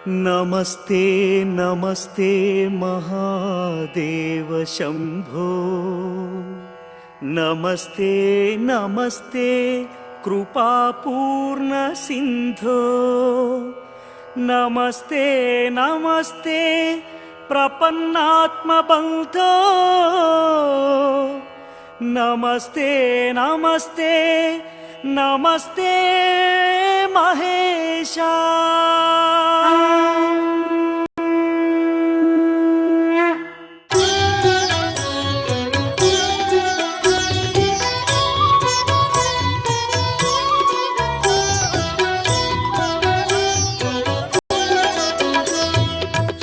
नमस्ते नमस्ते महादेव शंभो। नमस्ते नमस्ते कृपापूर्ण सिंधो। नमस्ते नमस्ते प्रपन्नात्म बंधो। नमस्ते नमस्ते नमस्ते महेशा।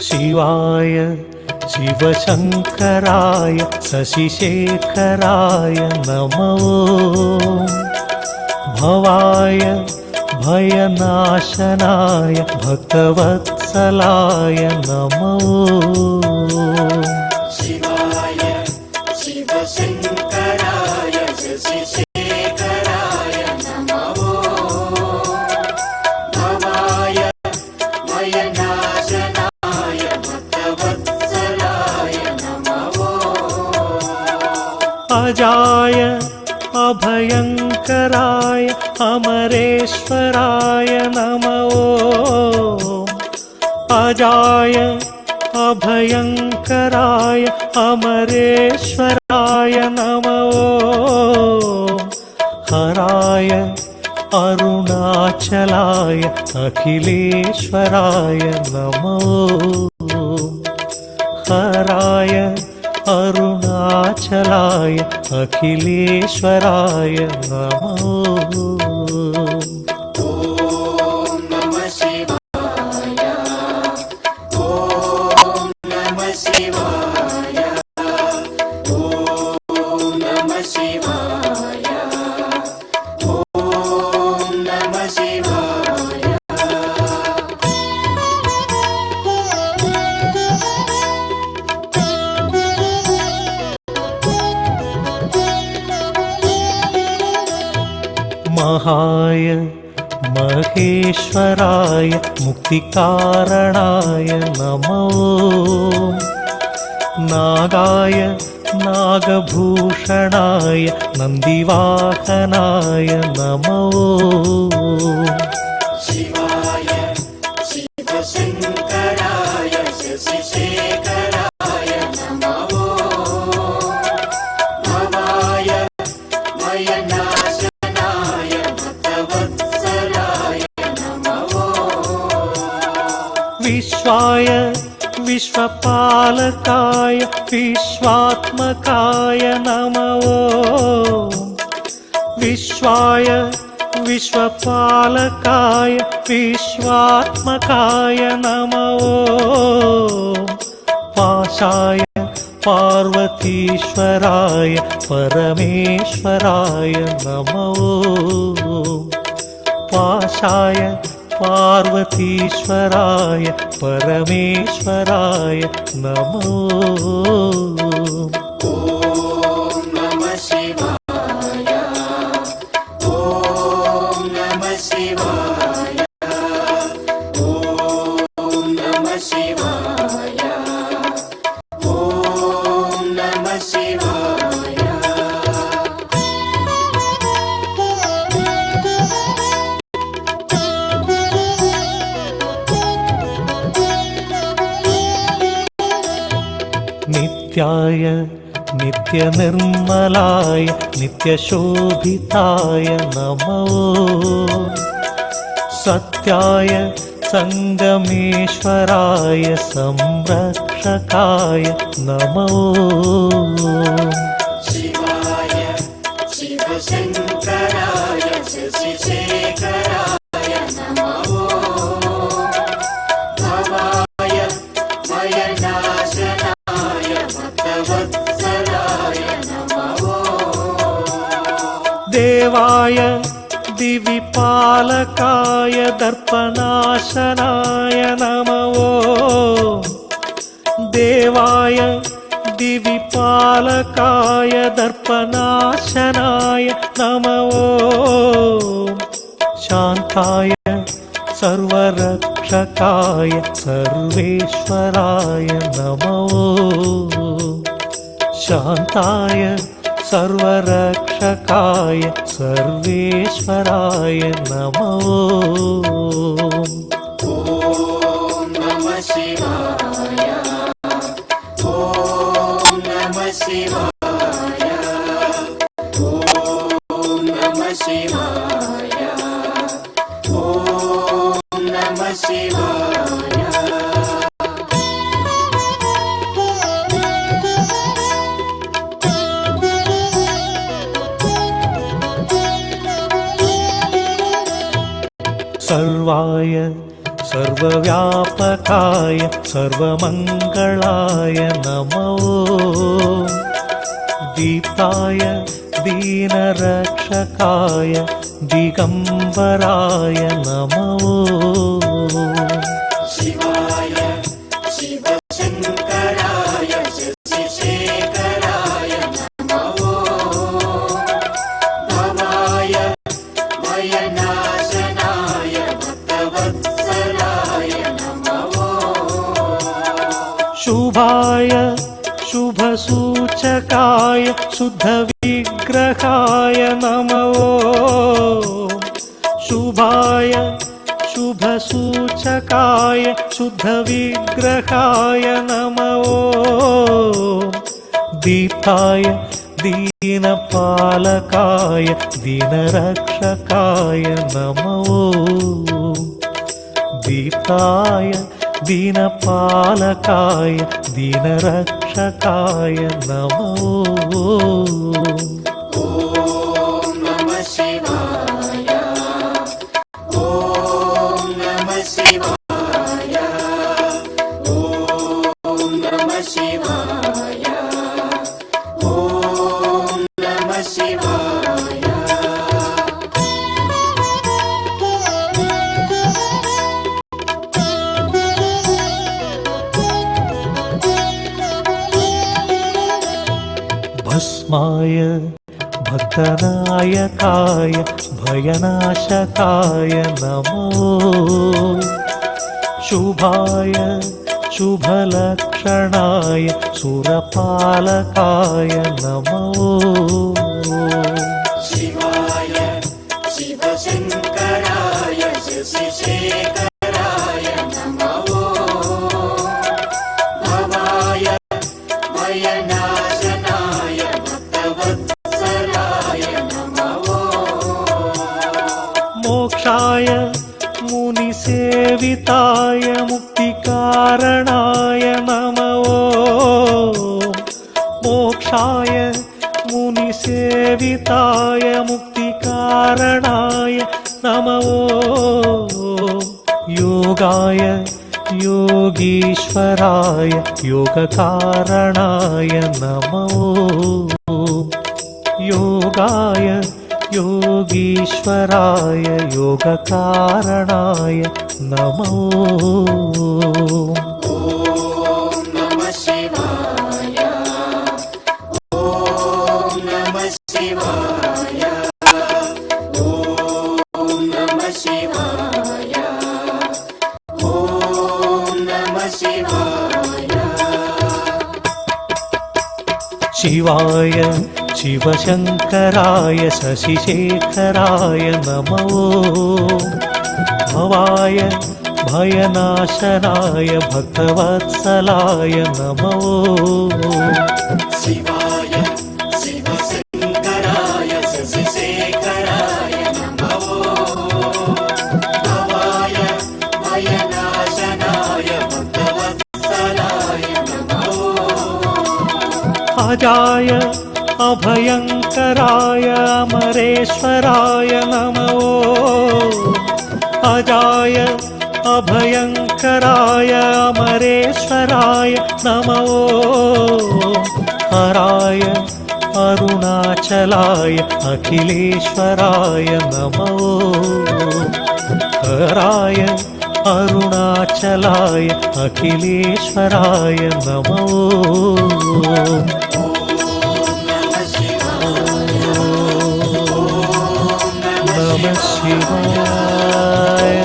शिवाय शिवशंकराय शशिशेखराय नमो। भवाय भयनाशनाय भक्तवत्सलाय नमो। शिवाय शिवशंकराय शशिशेखराय नमो। भवाय भयनाशनाय भक्तवत्सलाय नमो। अजाय अभयंकराय अमरेश्वराय नमो। अजाय अभयंकराय अमरेश्वराय नमो। हराय अरुणाचलाय अखिलेश्वराय नमो। हराय अरुणाचलाय अखिलेश्वराय नमो। ओम नमः शिवाय। ओम नमः शिवाय। ओम नमः शिवाय। ओम नमः शिवाय। महाय महेश्वराय मुक्तिकारणाय नमो। नागाय नागभूषणाय नन्दिवाहनाय नमो। शिवाय शिवशंकराय शशिशेखराय नमो। भवाय भयनाशनाय भक्तवत्सलाय नमो। विश्वाय विश्वपालकाय विश्वात्मकाय नमो। विश्वाय विश्वपालकाय विश्वात्मकाय नमो। पाशाय पार्वतीश्वराय परमेश्वराय नमो। पाशाय पार्वतीश्वराय परमेश्वराय नमो। ओम नमः शिवाय। ओम नमः शिवाय। ओम नमः शिवाय। ओम नमः शिवाय। नित्याय नित्यनिर्मलाय नित्यशोभिताय नमो। सत्याय संगमेश्वराय संरक्षकाय नमो। शिवाय शिवशंकराय शशिशेखराय नमो। भवाय भयनाशनाय भक्तवत्सलाय नमो। देवाय दिविपालकाय दर्पनाशनाय नमो। देवाय दिविपालकाय दर्पनाशनाय नमो। शान्ताय सर्वरक्षकाय सर्वेश्वराय नमो शान्ताय सर्वरक्षकाय सर्वेश्वराय नमो ॐ नमः शिवाय ॐ नमः शिवाय ॐ नमः शिवाय ॐ नमः शिवाय सर्वाय सर्वव्यापकाय सर्वमङ्गलाय नमो दीप्ताय दीनरक्षकाय दिगम्बराय नमो शिवाय शिवशङ्कराय शशिशेखराय नमो भवाय भयनाशनाय भक्तवत्सलाय नमो शुभाय शुभसूचकाय शुद्धविग्रहाय नमो शुभाय शुभसूचकाय शुद्धविग्रहाय नमो दीप्ताय दीनपालकाय दीनरक्षकाय नमो दीप्ताय दीनपालकाय दीनरक्षकाय नमो ॐ नमः शिवाय ॐ नमः शिवाय ॐ नमः शिवाय ॐ नमः शिवाय भस्माय भक्तनायकाय भयनाशकाय नमो शुभाय शुभलक्षणाय सुरपालकाय नमो शिवाय शिवशङ्कराय शशिशेखराय नमो भवाय भयनाशनाय भक्तवत्सलाय नमो मोक्षाय मुनिसेविताय मुक्तिकारणाय नमो मोक्षाय मुनिसेविताय मुक्तिकारणाय नमो योगाय योगीश्वराय योगकारणाय नमो योगाय योगीश्वराय योगकारणाय नमो ॐ नमः शिवाय ॐ नमः शिवाय ॐ नमः शिवाय ॐ नमः शिवाय शिवाय शिवशङ्कराय शशिशेखराय नमो भवाय भयनाशनाय भक्तवत्सलाय नमो शिवाय शिवशङ्कराय शशिशेखराय नमो भवाय भयनाशनाय भक्तवत्सलाय नमो अजाय अभयङ्कराय अमरेश्वराय नमो अजाय अभयङ्कराय अमरेश्वराय नमो हराय अरुणाचलाय अखिलेश्वराय नमो हराय अरुणाचलाय अखिलेश्वराय नमो नमः शिवाय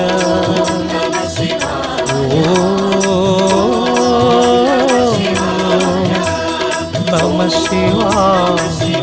నమ శివాయ.